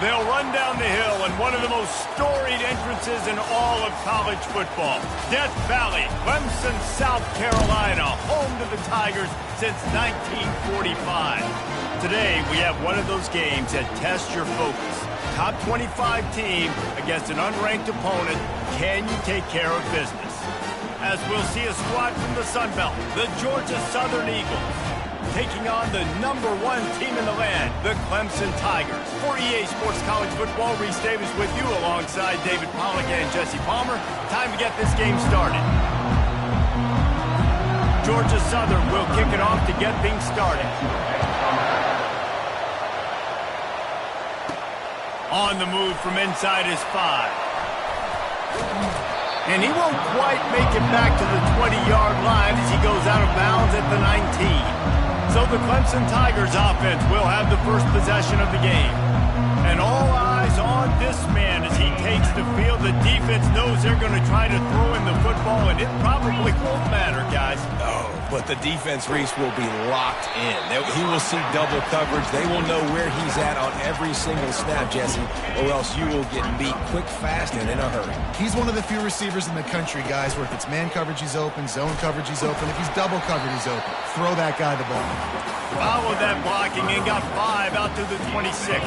They'll run down the hill in one of the most storied entrances in all of college football. Death Valley, Clemson, South Carolina, home to the Tigers since 1945. Today, we have one of those games that tests your focus. Top 25 team against an unranked opponent. Can you take care of business? As we'll see a squad from the Sun Belt, the Georgia Southern Eagles, taking on the #1 team in the land, the Clemson Tigers. For EA Sports College Football, Reese Davis with you alongside David Pollack and Jesse Palmer. Time to get this game started. Georgia Southern will kick it off to get things started. On the move from inside his 5. And he won't quite make it back to the 20-yard line as he goes out of bounds at the 19. So the Clemson Tigers offense will have the first possession of the game. And all eyes on this man as he takes the field. The defense knows they're going to try to throw in the football, and it probably won't matter, guys. Oh, but the defense, Reese, will be locked in. He will see double coverage. They will know where he's at on every single snap, Jesse, or else you will get beat quick, fast, and in a hurry. He's one of the few receivers in the country, guys, where if it's man coverage, he's open, zone coverage, he's open. If he's double covered, he's open. Throw that guy the ball. Followed that blocking and got 5 out to the 26.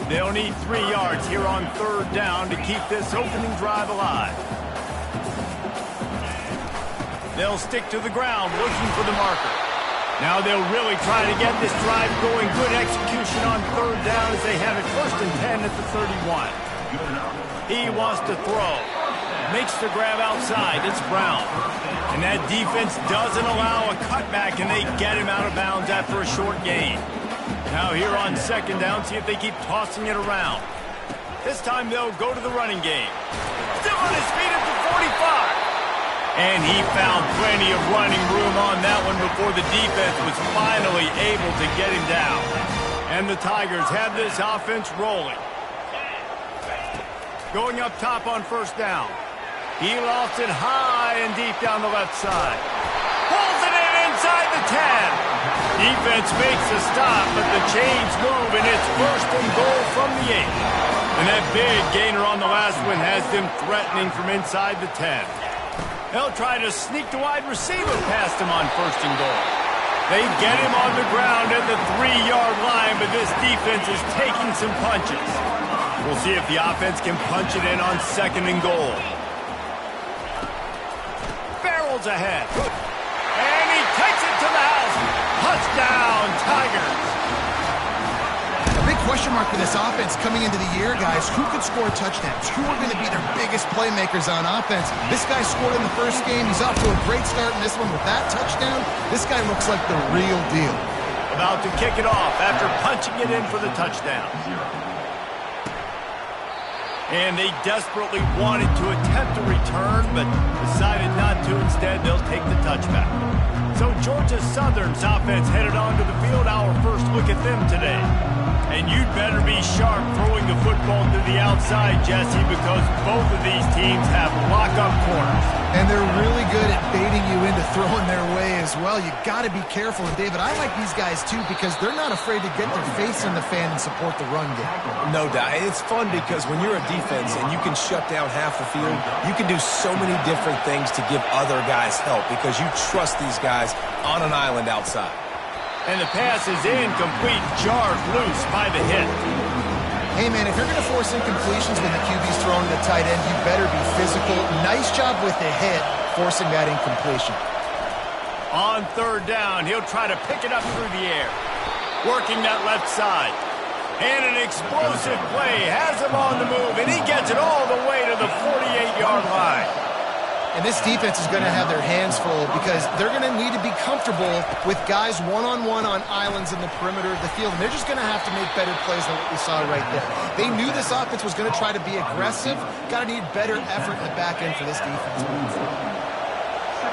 They'll need 3 yards here on 3rd down to keep this opening drive alive. They'll stick to the ground looking for the marker. Now they'll really try to get this drive going. Good execution on 3rd down as they have it 1st and 10 at the 31. He wants to throw. Makes the grab outside. It's Brown. And that defense doesn't allow a cutback, and they get him out of bounds after a short gain. Now here on 2nd down, see if they keep tossing it around. This time they'll go to the running game. Still on his feet at the 45. And he found plenty of running room on that one before the defense was finally able to get him down. And the Tigers have this offense rolling. Going up top on 1st down. He lost it high and deep down the left side. Pulls it in inside the 10. Defense makes a stop, but the chains move, and it's 1st and goal from the 8. And that big gainer on the last one has them threatening from inside the 10. They'll try to sneak the wide receiver past him on 1st and goal. They get him on the ground at the 3-yard line, but this defense is taking some punches. We'll see if the offense can punch it in on 2nd and goal. Barrels ahead. And he takes it to the house. Touchdown, Tigers. A big question mark for this offense coming into the year, guys. Who could score touchdowns? Who are going to be their biggest playmakers on offense? This guy scored in the 1st game. He's off to a great start in this one with that touchdown. This guy looks like the real deal. About to kick it off after punching it in for the touchdown. And they desperately wanted to attempt a return, but decided not to. Instead, they'll take the touchback. So Georgia Southern's offense headed onto the field. Our first look at them today. And you'd better be sharp throwing the football to the outside, Jesse, because both of these teams have lock-up corners. And they're really good at baiting you into throwing their way as well. You got to be careful. And, David, I like these guys, too, because they're not afraid to get their face in the fan and support the run game. No doubt. It's fun because when you're a defense and you can shut down half the field, you can do so many different things to give other guys help because you trust these guys on an island outside. And the pass is incomplete, jarred loose by the hit. Hey, man, if you're going to force incompletions when the QB's throwing to the tight end, you better be physical. Nice job with the hit, forcing that incompletion. On 3rd down, he'll try to pick it up through the air. Working that left side. And an explosive play has him on the move, and he gets it all the way to the 48-yard line. And this defense is going to have their hands full because they're going to need to be comfortable with guys one-on-one on islands in the perimeter of the field. And they're just going to have to make better plays than what we saw right there. They knew this offense was going to try to be aggressive. Got to need better effort in the back end for this defense.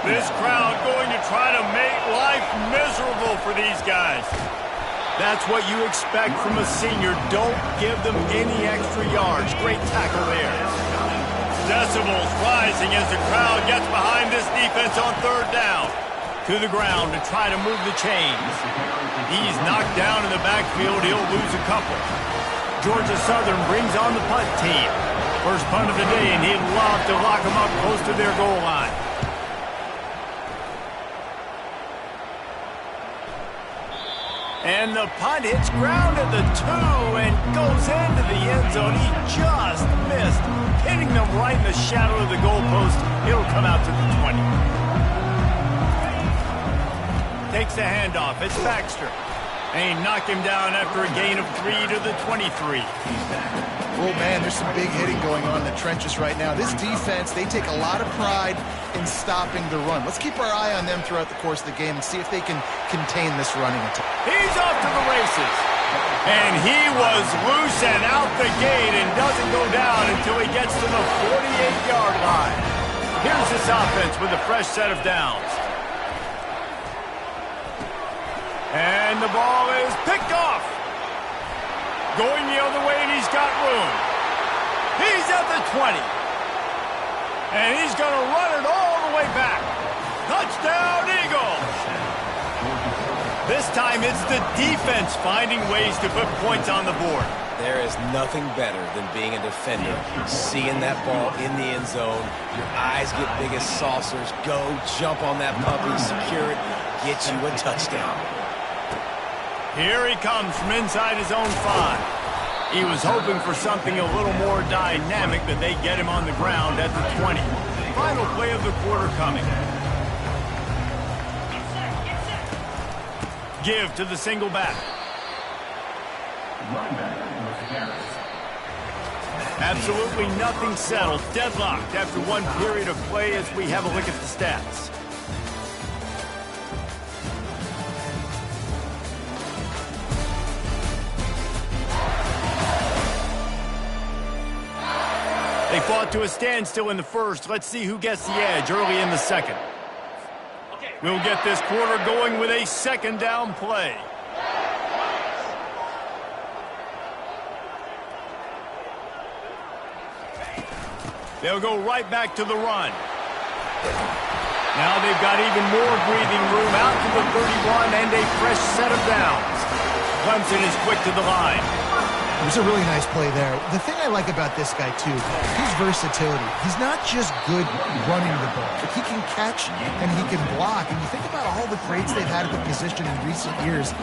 This crowd going to try to make life miserable for these guys. That's what you expect from a senior. Don't give them any extra yards. Great tackle there. Decibels rising as the crowd gets behind this defense on 3rd down. To the ground to try to move the chains. He's knocked down in the backfield. He'll lose a couple. Georgia Southern brings on the punt team. First punt of the day, and he'd love to lock them up close to their goal line. And the punt hits ground at the 2 and goes into the end zone. He just missed, hitting them right in the shadow of the goalpost. It'll come out to the 20. Takes the handoff. It's Baxter. And he knocked him down after a gain of 3 to the 23. Oh, man, there's some big hitting going on in the trenches right now. This defense, they take a lot of pride in stopping the run. Let's keep our eye on them throughout the course of the game and see if they can contain this running attack. He's off to the races. And he was loose and out the gate and doesn't go down until he gets to the 48-yard line. Here's this offense with a fresh set of downs. And the ball is picked off. Going the other way, and he's got room. He's at the 20. And he's going to run it all the way back. Touchdown, Eagles! This time it's the defense finding ways to put points on the board. There is nothing better than being a defender, seeing that ball in the end zone. Your eyes get big as saucers. Go, jump on that puppy, secure it, get you a touchdown. Here he comes from inside his own 5. He was hoping for something a little more dynamic, but they get him on the ground at the 20. Final play of the quarter coming. Give to the single back. Absolutely nothing settled. Deadlocked after one period of play as we have a look at the stats. They fought to a standstill in the first. Let's see who gets the edge early in the second. We'll get this quarter going with a second down play. They'll go right back to the run. Now they've got even more breathing room out to the 31 and a fresh set of downs. Clemson is quick to the line. It was a really nice play there. The thing I like about this guy, too, his versatility. He's not just good running the ball, but he can catch and he can block. And you think about all the greats they've had at the position in recent years.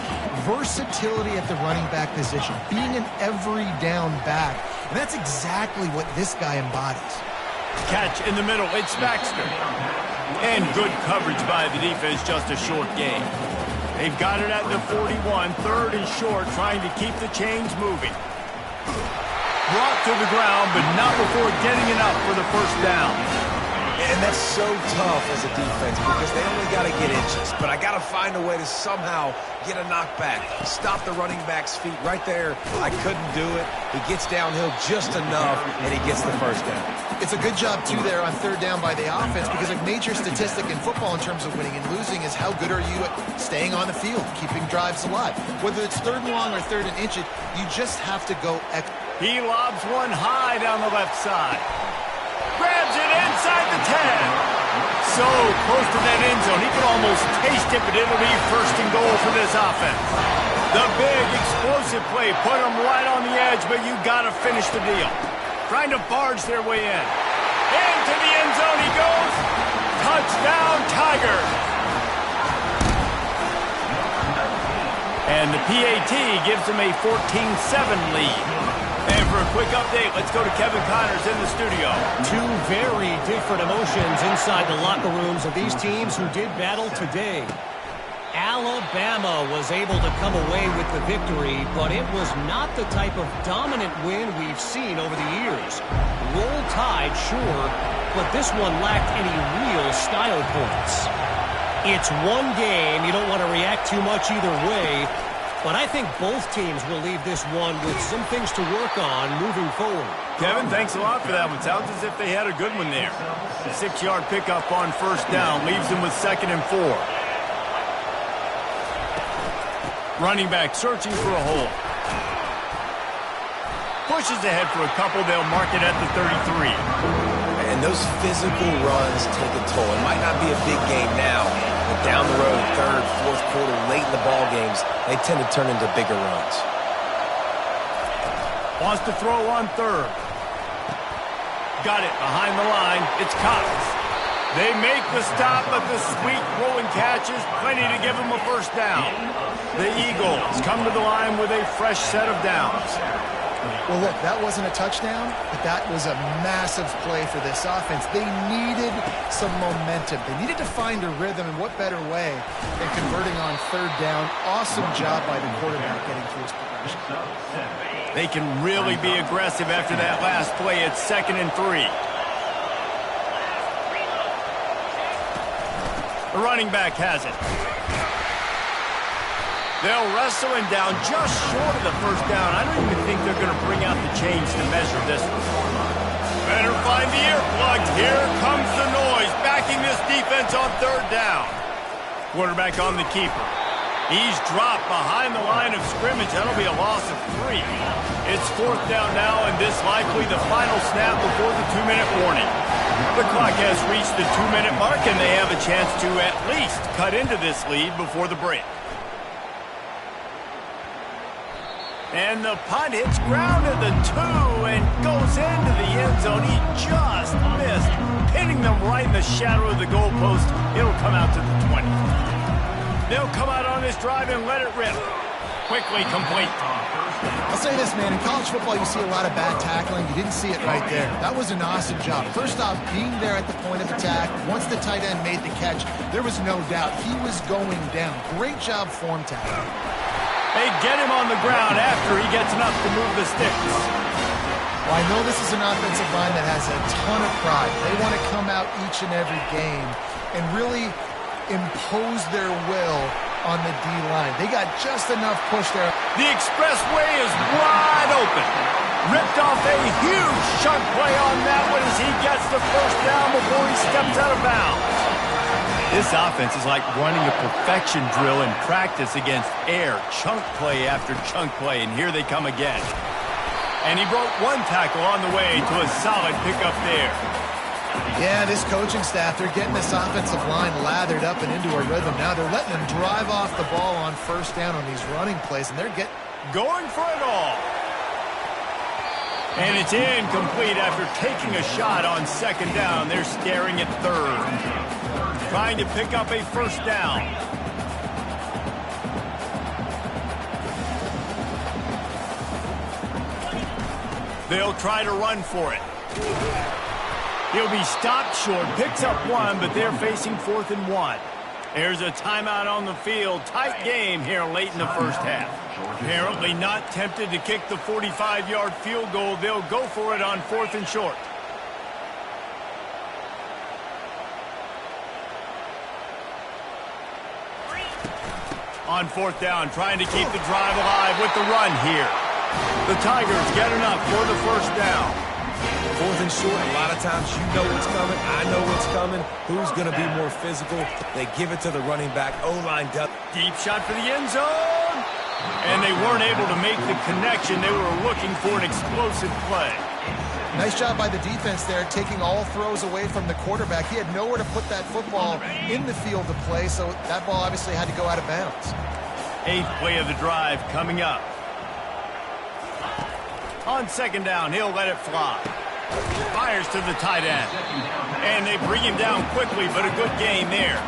Versatility at the running back position, being an every down back. And that's exactly what this guy embodies. Catch in the middle. It's Baxter. And good coverage by the defense, just a short gain. They've got it at the 41, third and short, trying to keep the chains moving. Brought to the ground, but not before getting enough for the first down. And that's so tough as a defense because they only got to get inches. But I got to find a way to somehow get a knockback. Stop the running back's feet right there. I couldn't do it. He gets downhill just enough, and he gets the first down. It's a good job, too, there on third down by the offense because a major statistic in football in terms of winning and losing is how good are you at staying on the field, keeping drives alive. Whether it's third and long or third and inch, you just have to go extra. He lobs one high down the left side. Grabs it inside the 10. So close to that end zone. He can almost taste it, but it'll be first and goal for this offense. The big explosive play put them right on the edge, but you got to finish the deal. Trying to barge their way in. Into the end zone he goes. Touchdown, Tigers. And the PAT gives them a 14-7 lead. And for a quick update, let's go to Kevin Connors in the studio. Two very different emotions inside the locker rooms of these teams who did battle today. Alabama was able to come away with the victory, but it was not the type of dominant win we've seen over the years. Roll Tide, sure, but this one lacked any real style points. It's one game. You don't want to react too much either way. But I think both teams will leave this one with some things to work on moving forward. Kevin, thanks a lot for that one. Sounds as if they had a good one there. A 6-yard pickup on first down leaves them with 2nd and 4. Running back searching for a hole. Pushes ahead for a couple. They'll mark it at the 33. And those physical runs take a toll. It might not be a big game now, but down the road, third, fourth quarter, late in the ball games, they tend to turn into bigger runs. Wants to throw on third. Got it behind the line. It's Cox. They make the stop, but the sweet rolling catch is plenty to give them a first down. The Eagles come to the line with a fresh set of downs. Well, look, that wasn't a touchdown, but that was a massive play for this offense. They needed some momentum. They needed to find a rhythm, and what better way than converting on third down. Awesome job by the quarterback getting through his progression. They can really be aggressive after that last play. It's 2nd and 3. The running back has it. They'll wrestle him down just short of the first down. I don't even think they're going to bring out the chains to measure this one. Better find the earplugs. Here comes the noise, backing this defense on third down. Quarterback on the keeper. He's dropped behind the line of scrimmage. That'll be a loss of 3. It's 4th down now, and this likely the final snap before the 2-minute warning. The clock has reached the 2-minute mark, and they have a chance to at least cut into this lead before the break. And the punt hits ground at the 2 and goes into the end zone. He just missed, hitting them right in the shadow of the goalpost. It'll come out to the 20. They'll come out on this drive and let it rip. Quickly complete. I'll say this, man. In college football, you see a lot of bad tackling. You didn't see it right there. That was an awesome job. First off, being there at the point of attack. Once the tight end made the catch, there was no doubt he was going down. Great job form tackling. They get him on the ground after he gets enough to move the sticks. Well, I know this is an offensive line that has a ton of pride. They want to come out each and every game and really impose their will on the D-line. They got just enough push there. The expressway is wide open. Ripped off a huge chunk play on that one as he gets the first down before he steps out of bounds. This offense is like running a perfection drill in practice against air. Chunk play after chunk play, and here they come again. And he broke one tackle on the way to a solid pickup there. Yeah, this coaching staff, they're getting this offensive line lathered up and into a rhythm now. They're letting them drive off the ball on first down on these running plays, and they're going for it all. And it's incomplete after taking a shot on second down. They're staring at third. Trying to pick up a first down. They'll try to run for it. He'll be stopped short, picks up one, but they're facing 4th and 1. There's a timeout on the field. Tight game here late in the first half. Apparently not tempted to kick the 45-yard field goal. They'll go for it on 4th and short. On 4th down, trying to keep the drive alive with the run here. The Tigers get enough for the first down. 4th and short, a lot of times you know what's coming. I know what's coming. Who's going to be more physical? They give it to the running back. O-line does. Deep shot for the end zone. And they weren't able to make the connection. They were looking for an explosive play. Nice job by the defense there, taking all throws away from the quarterback. He had nowhere to put that football in the field to play, so that ball obviously had to go out of bounds. 8th play of the drive coming up. On second down, he'll let it fly. Fires to the tight end. And they bring him down quickly, but a good game there.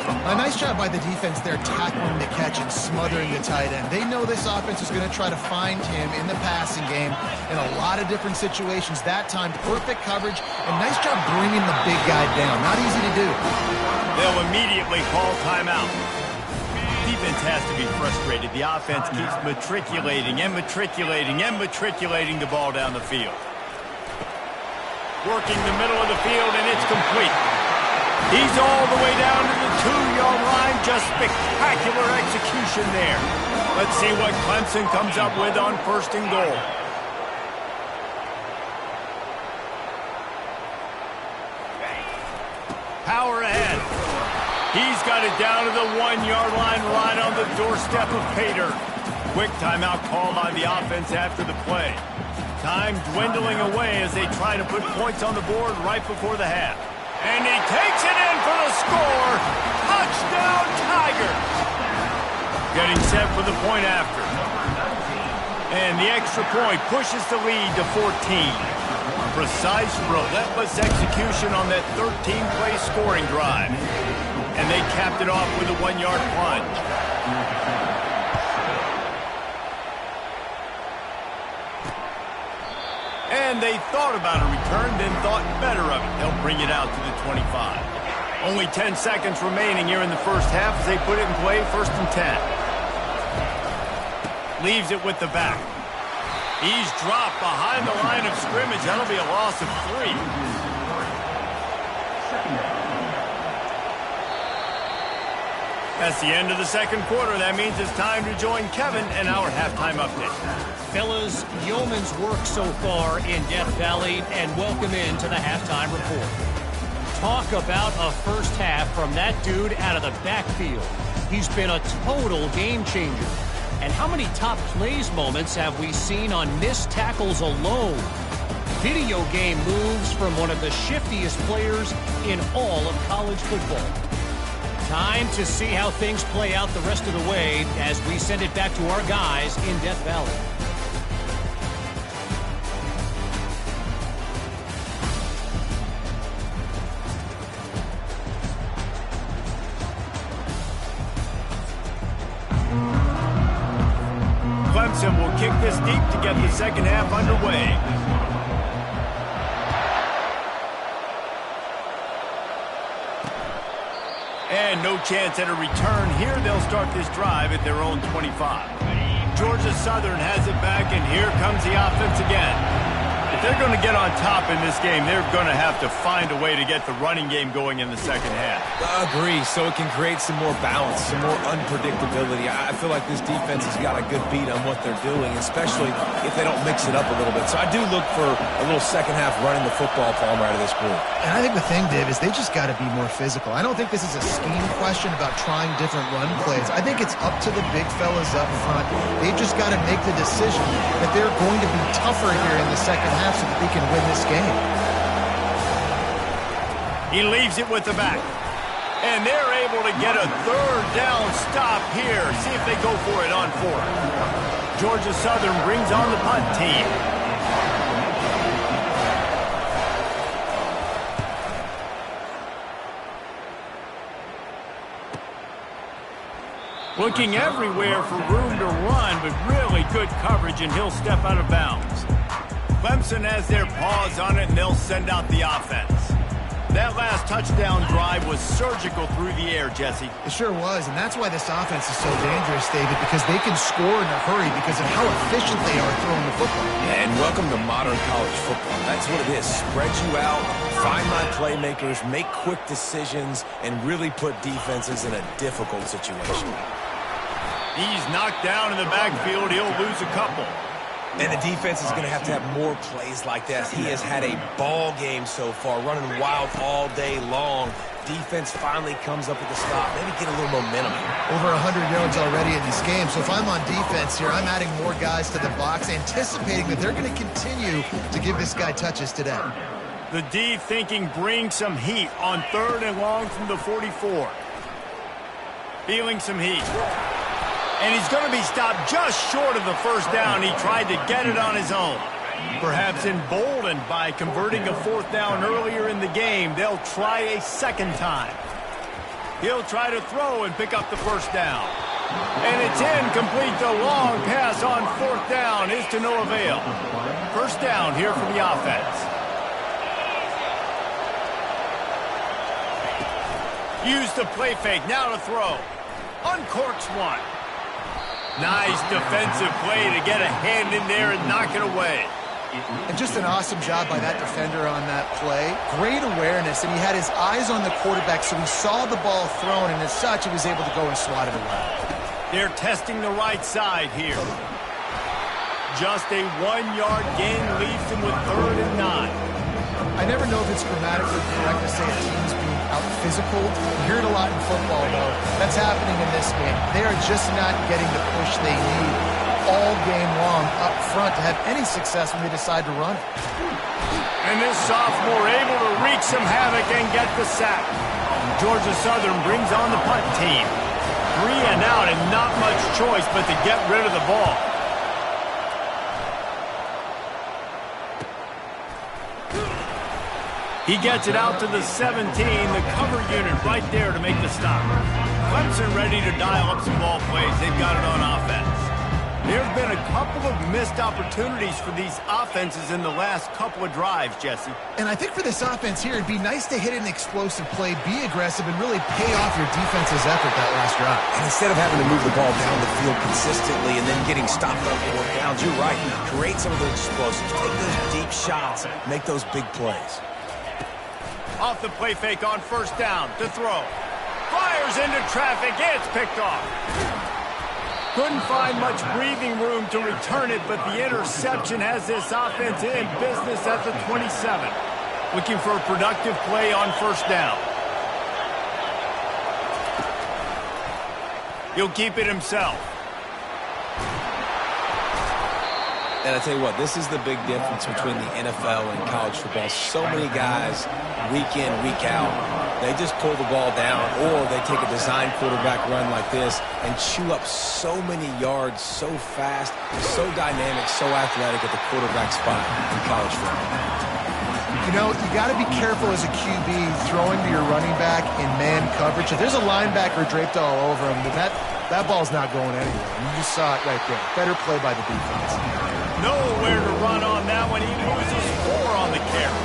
A nice job by the defense there, tackling the catch and smothering the tight end. They know this offense is going to try to find him in the passing game in a lot of different situations. That time, perfect coverage, and nice job bringing the big guy down. Not easy to do. They'll immediately call timeout. Defense has to be frustrated. The offense keeps matriculating and matriculating and matriculating the ball down the field. Working the middle of the field, and it's complete. He's all the way down to the 2-yard line. Just spectacular execution there. Let's see what Clemson comes up with on 1st and goal. Power ahead. He's got it down to the 1-yard line, right on the doorstep of Pater. Quick timeout call by the offense after the play. Time dwindling away as they try to put points on the board right before the half. And he takes it in for the score. Touchdown, Tigers. Getting set for the point after. And the extra point pushes the lead to 14. Precise, relentless execution on that 13-play scoring drive. And they capped it off with a 1-yard plunge. And they thought about a return, then thought better of it. They'll bring it out to the 25. Only 10 seconds remaining here in the first half as they put it in play, 1st and 10. Leaves it with the back. He's dropped behind the line of scrimmage. That'll be a loss of 3. That's the end of the second quarter. That means it's time to join Kevin and our halftime update. Fellas, yeoman's work so far in Death Valley, and welcome into the halftime report. Talk about a first half from that dude out of the backfield. He's been a total game changer. And how many top plays moments have we seen on missed tackles alone? Video game moves from one of the shiftiest players in all of college football. Time to see how things play out the rest of the way as we send it back to our guys in Death Valley. Clemson will kick this deep to get the second half underway. And no chance at a return here. They'll start this drive at their own 25. Georgia Southern has it back, and here comes the offense again. If they're going to get on top in this game, they're going to have to find a way to get the running game going in the second half. I agree, so it can create some more balance, some more unpredictability. I feel like this defense has got a good beat on what they're doing, especially if they don't mix it up a little bit. So I do look for a little second half running the football palm right of this group. And I think the thing, Dave, is they just got to be more physical. I don't think this is a scheme question about trying different run plays. I think it's up to the big fellas up front. They've just got to make the decision that they're going to be tougher here in the second half so that they can win this game. He leaves it with the back. And they're able to get a third down stop here. See if they go for it on 4th. Georgia Southern brings on the punt team. Looking everywhere for room to run, but really good coverage, and he'll step out of bounds. Clemson has their paws on it, and they'll send out the offense. That last touchdown drive was surgical through the air, Jesse. It sure was, and that's why this offense is so dangerous, David, because they can score in a hurry because of how efficient they are throwing the football. Yeah, and welcome to modern college football. That's what it is. Spread you out, find my playmakers, make quick decisions, and really put defenses in a difficult situation. He's knocked down in the backfield. He'll lose a couple. And the defense is going to have more plays like this. He has had a ball game so far, running wild all day long. Defense finally comes up with a stop. Maybe get a little momentum here. Over 100 yards already in this game. So if I'm on defense here, I'm adding more guys to the box, anticipating that they're going to continue to give this guy touches today. The D thinking bring some heat on 3rd and long from the 44. Feeling some heat. And he's going to be stopped just short of the first down. He tried to get it on his own. Perhaps emboldened by converting a 4th down earlier in the game, they'll try a second time. He'll try to throw and pick up the first down. And it's incomplete. The long pass on 4th down is to no avail. First down here for the offense. Use the play fake. Now to throw. Uncorks one. Nice defensive play to get a hand in there and knock it away. And just an awesome job by that defender on that play. Great awareness, and he had his eyes on the quarterback, so he saw the ball thrown, and as such, he was able to go and swat it away. They're testing the right side here. Just a 1-yard gain leaves them with 3rd and 9. I never know if it's grammatically correct to say a team's being out-physical. You hear it a lot in football, though. That's happening in this game. They are just not getting the push they need all game long up front to have any success when they decide to run it. And this sophomore able to wreak some havoc and get the sack. Georgia Southern brings on the punt team. 3 and out and not much choice but to get rid of the ball. He gets it out to the 17, the cover unit right there to make the stop. Clemson ready to dial up some ball plays. They've got it on offense. There have been a couple of missed opportunities for these offenses in the last couple of drives, Jesse. And I think for this offense here, it'd be nice to hit an explosive play, be aggressive, and really pay off your defense's effort that last drive. And instead of having to move the ball down the field consistently and then getting stopped on fourth downs, you're right. Create some of those explosives. Take those deep shots. Make those big plays. Off the play fake on first down to throw. Fires into traffic. It's picked off. Couldn't find much breathing room to return it, but the interception has this offense in business at the 27. Looking for a productive play on first down. He'll keep it himself. And I tell you what, this is the big difference between the NFL and college football. So many guys, week in, week out, they just pull the ball down, or they take a design quarterback run like this and chew up so many yards so fast, so dynamic, so athletic at the quarterback spot in college football. You know, you got to be careful as a QB throwing to your running back in man coverage. If there's a linebacker draped all over him, then that ball's not going anywhere. You just saw it right there. Better play by the defense. Nowhere to run on that one. He loses 4 on the carry.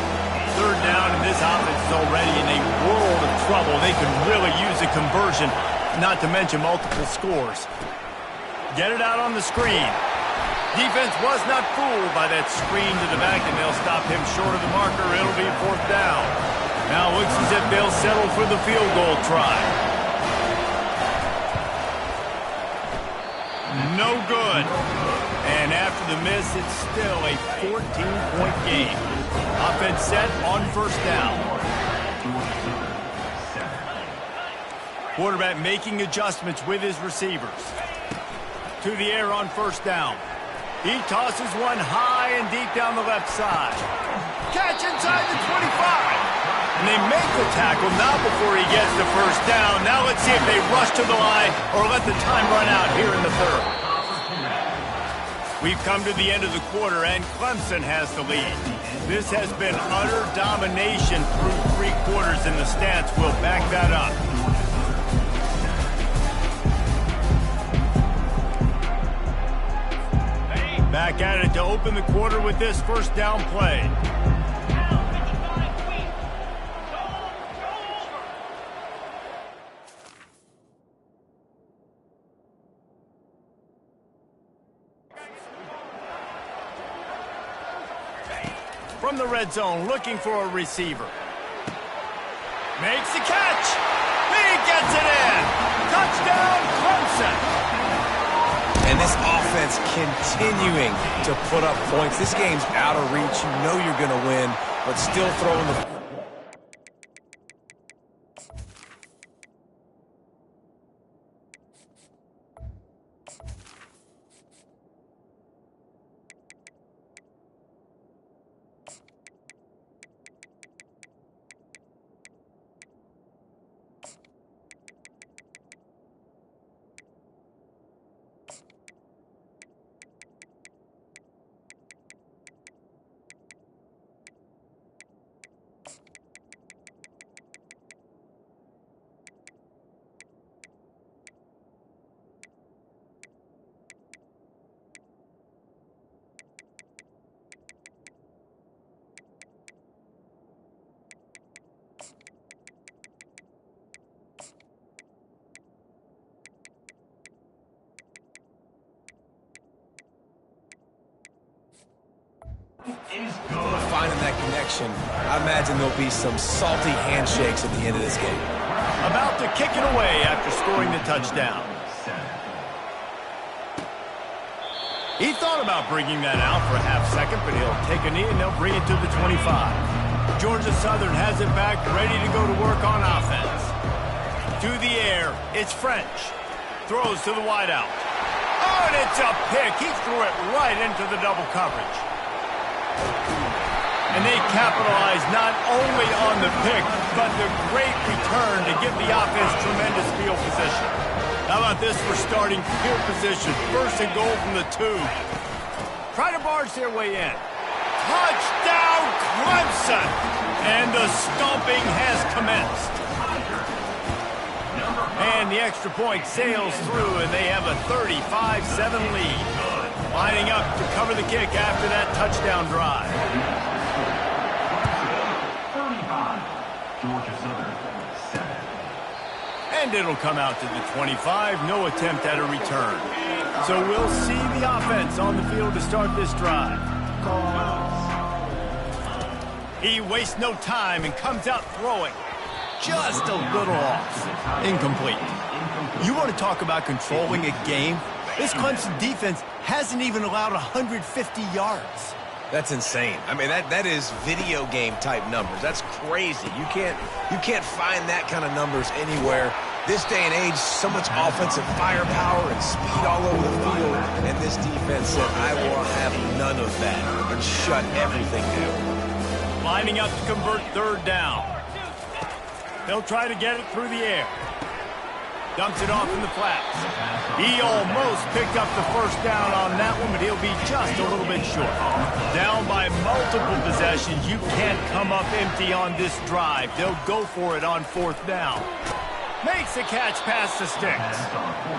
Third down, and this offense is already in a world of trouble. They could really use a conversion, not to mention multiple scores. Get it out on the screen. Defense was not fooled by that screen to the back, and they'll stop him short of the marker. It'll be fourth down. Now it looks as if they'll settle for the field goal try. No good. And after the miss, it's still a 14-point game. Offense set on first down. Quarterback making adjustments with his receivers. To the air on first down. He tosses one high and deep down the left side. Catch inside the 25. And they make the tackle now before he gets the first down. Now let's see if they rush to the line or let the time run out here in the third. We've come to the end of the quarter, and Clemson has the lead. This has been utter domination through 3 quarters, and the stats will back that up. Back at it to open the quarter with this first down play. From the red zone, looking for a receiver. Makes the catch. He gets it in. Touchdown, Clemson. And this offense continuing to put up points. This game's out of reach. You know you're going to win, but still throwing the... Finding that connection, I imagine there'll be some salty handshakes at the end of this game. About to kick it away after scoring the touchdown. He thought about bringing that out for a half second, but he'll take a knee and they'll bring it to the 25. Georgia Southern has it back, ready to go to work on offense. To the air, it's French. Throws to the wideout. Oh, and it's a pick. He threw it right into the double coverage. And they capitalize not only on the pick, but the great return to give the offense tremendous field position. How about this for starting field position? First and goal from the 2. Try to barge their way in. Touchdown, Clemson! And the stomping has commenced. And the extra point sails through, and they have a 35-7 lead. Lining up to cover the kick after that touchdown drive. 35, Georgia Southern, 7. And it'll come out to the 25. No attempt at a return. So we'll see the offense on the field to start this drive. He wastes no time and comes out throwing. Just a little off. Incomplete. You want to talk about controlling a game? This Clemson defense hasn't even allowed 150 yards. That's insane. I mean, that is video game type numbers. That's crazy. You can't find that kind of numbers anywhere. This day and age, so much offensive firepower and speed all over the field, and this defense said, I will have none of that, and shut everything down. Lining up to convert third down. They'll try to get it through the air. Dumps it off in the flats. He almost picked up the first down on that one, but he'll be just a little bit short. Down by multiple possessions. You can't come up empty on this drive. They'll go for it on fourth down. Makes the catch past the sticks.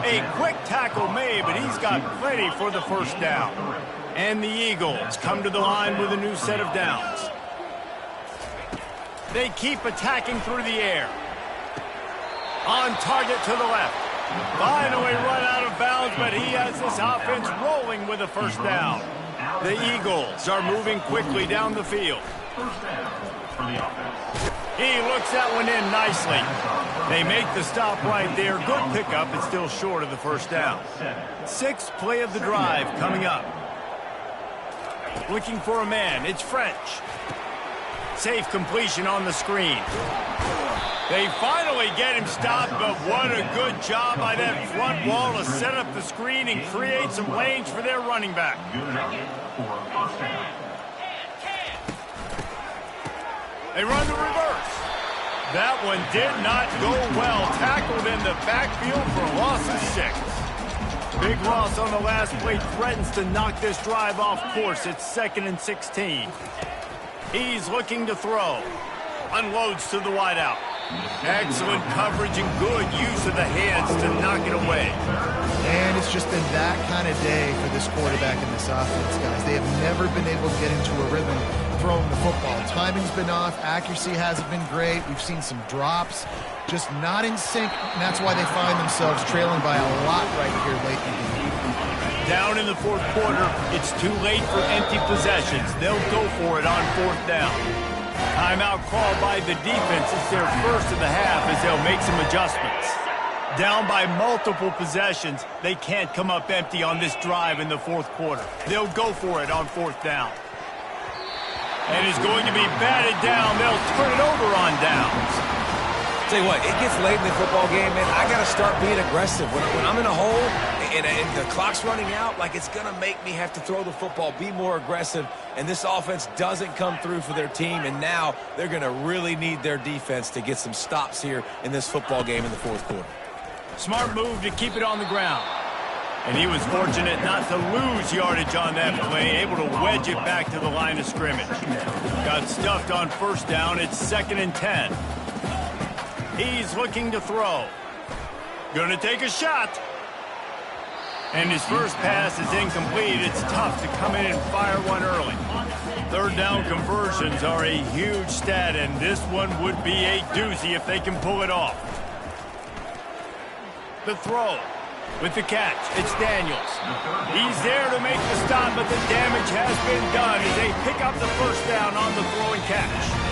A quick tackle made, but he's got plenty for the first down. And the Eagles come to the line with a new set of downs. They keep attacking through the air. On target to the left. Finally run out of bounds, but he has this offense rolling with a first down. The Eagles are moving quickly down the field. First down for the offense. He looks that one in nicely. They make the stop right there. Good pickup. It's still short of the first down. Sixth play of the drive coming up. Looking for a man. It's French. Safe completion on the screen. They finally get him stopped, but what a good job by that front wall to set up the screen and create some lanes for their running back. Good enough for a first down. They run the reverse. That one did not go well. Tackled in the backfield for a loss of 6. Big loss on the last play. Threatens to knock this drive off course. It's 2nd and 16. He's looking to throw. Unloads to the wideout. Excellent coverage and good use of the hands to knock it away. And it's just been that kind of day for this quarterback and this offense, guys. They have never been able to get into a rhythm throwing the football. Timing's been off. Accuracy hasn't been great. We've seen some drops. Just not in sync, and that's why they find themselves trailing by a lot right here late in the game. Down in the fourth quarter, it's too late for empty possessions. They'll go for it on fourth down. Timeout called by the defense. It's their first of the half as they'll make some adjustments. Down by multiple possessions, they can't come up empty on this drive in the fourth quarter. They'll go for it on fourth down. And it's going to be batted down. They'll turn it over on downs. Tell you what, it gets late in the football game, man. I got to start being aggressive. When I'm in a hole and the clock's running out, like it's going to make me have to throw the football, be more aggressive. And this offense doesn't come through for their team, and now they're going to really need their defense to get some stops here in this football game in the fourth quarter. Smart move to keep it on the ground. And he was fortunate not to lose yardage on that play, able to wedge it back to the line of scrimmage. Got stuffed on first down. It's 2nd and 10. He's looking to throw. Gonna take a shot. And his first pass is incomplete. It's tough to come in and fire one early. Third down conversions are a huge stat, and this one would be a doozy if they can pull it off. The throw with the catch. It's Daniels. He's there to make the stop, but the damage has been done as they pick up the first down on the throwing catch.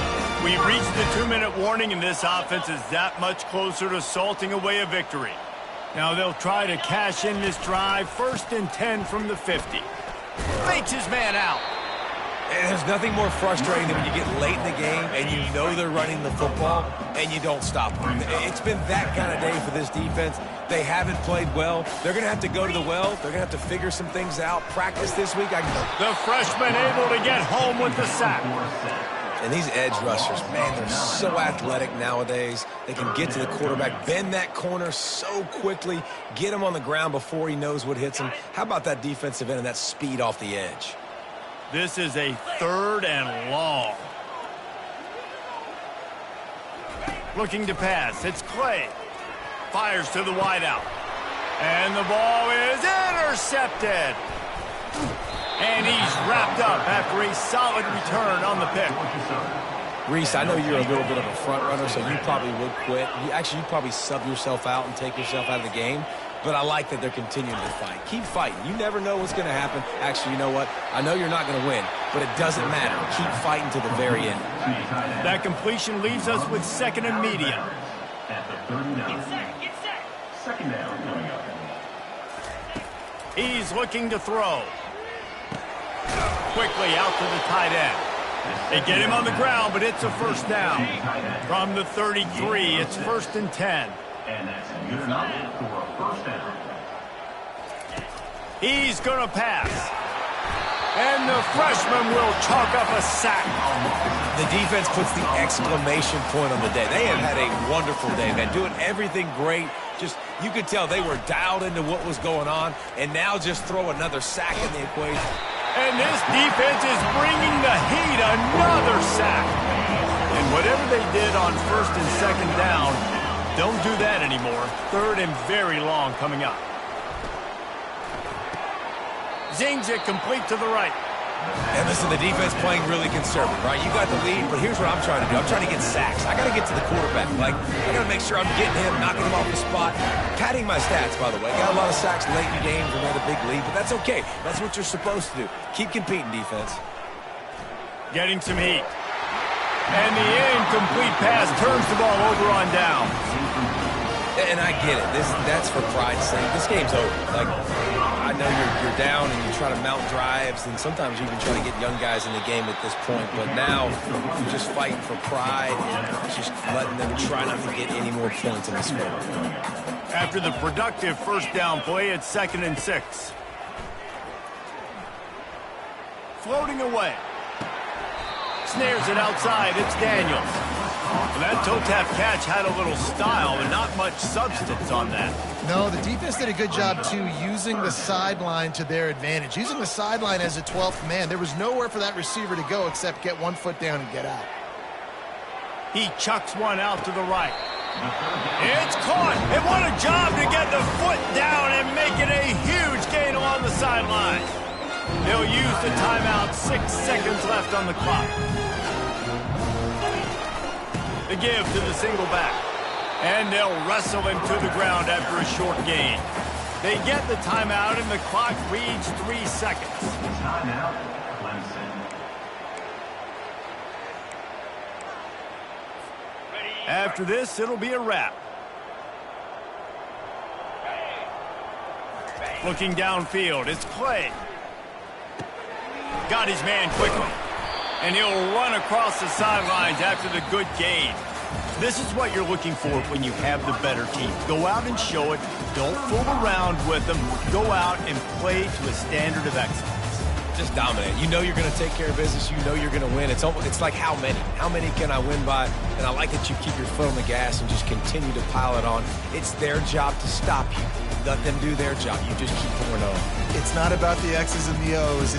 We reached the 2-minute warning, and this offense is that much closer to salting away a victory. Now they'll try to cash in this drive. 1st and 10 from the 50. Fakes his man out. And there's nothing more frustrating than when you get late in the game and you know they're running the football and you don't stop them. It's been that kind of day for this defense. They haven't played well. They're going to have to go to the well. They're going to have to figure some things out. Practice this week. The freshman able to get home with the sack. And these edge rushers, man, they're so athletic nowadays. They can get to the quarterback, bend that corner so quickly, get him on the ground before he knows what hits him. How about that defensive end and that speed off the edge? This is a 3rd and long. Looking to pass. It's Clay. Fires to the wideout. And the ball is intercepted. And he's wrapped up after a solid return on the pick. Reese, I know you're a little bit of a front runner, so you probably would quit. You'd probably sub yourself out and take yourself out of the game. But I like that they're continuing to fight. Keep fighting. You never know what's going to happen. Actually, you know what? I know you're not going to win, but it doesn't matter. Keep fighting to the very end. That completion leaves us with second and medium. At the 39. Get set. Second down coming up. He's looking to throw. Quickly out to the tight end. They get him on the ground, but it's a first down. From the 33, it's 1st and 10. And that's good enough for a first down. He's going to pass. And the freshman will chalk up a sack. The defense puts the exclamation point on the day. They have had a wonderful day, man. Doing everything great. Just, you could tell they were dialed into what was going on. And now just throw another sack in the equation. And this defense is bringing the heat. Another sack. And whatever they did on 1st and 2nd down, don't do that anymore. 3rd and very long coming up. Zings it complete to the right. And listen, the defense playing really conservative, right? You got the lead, but here's what I'm trying to do. I'm trying to get sacks. I got to get to the quarterback. Like, I got to make sure I'm getting him, knocking him off the spot. Padding my stats, by the way. Got a lot of sacks late in games and had a big lead, but that's okay. That's what you're supposed to do. Keep competing, defense. Getting some heat. And the incomplete pass turns the ball over on down. And I get it. That's for pride's sake. This game's over. Like, I know you're down and you try to mount drives, and sometimes you even try to get young guys in the game at this point. But now you're just fighting for pride and just letting them try not to get any more points in the score. After the productive first down play, it's 2nd and 6. Floating away. Snares it outside. It's Daniels. Well, that toe tap catch had a little style and not much substance on that. No, the defense did a good job, too, using the sideline to their advantage. Using the sideline as a 12th man. There was nowhere for that receiver to go except get one foot down and get out. He chucks one out to the right. It's caught. And what a job to get the foot down and make it a huge gain along the sideline. They'll use the timeout. 6 seconds left on the clock. The give to the single back. And they'll wrestle him to the ground after a short gain. They get the timeout, and the clock reads 3 seconds. Timeout, Clemson. After this, it'll be a wrap. Looking downfield, it's Clay. Got his man quickly. And he'll run across the sidelines after the good gain. This is what you're looking for when you have the better team. Go out and show it. Don't fool around with them. Go out and play to a standard of excellence. Just dominate. You know you're going to take care of business. You know you're going to win. It's like how many? How many can I win by? And I like that you keep your foot on the gas and just continue to pile it on. It's their job to stop you. Let them do their job. You just keep pouring on. It's not about the X's and the O's.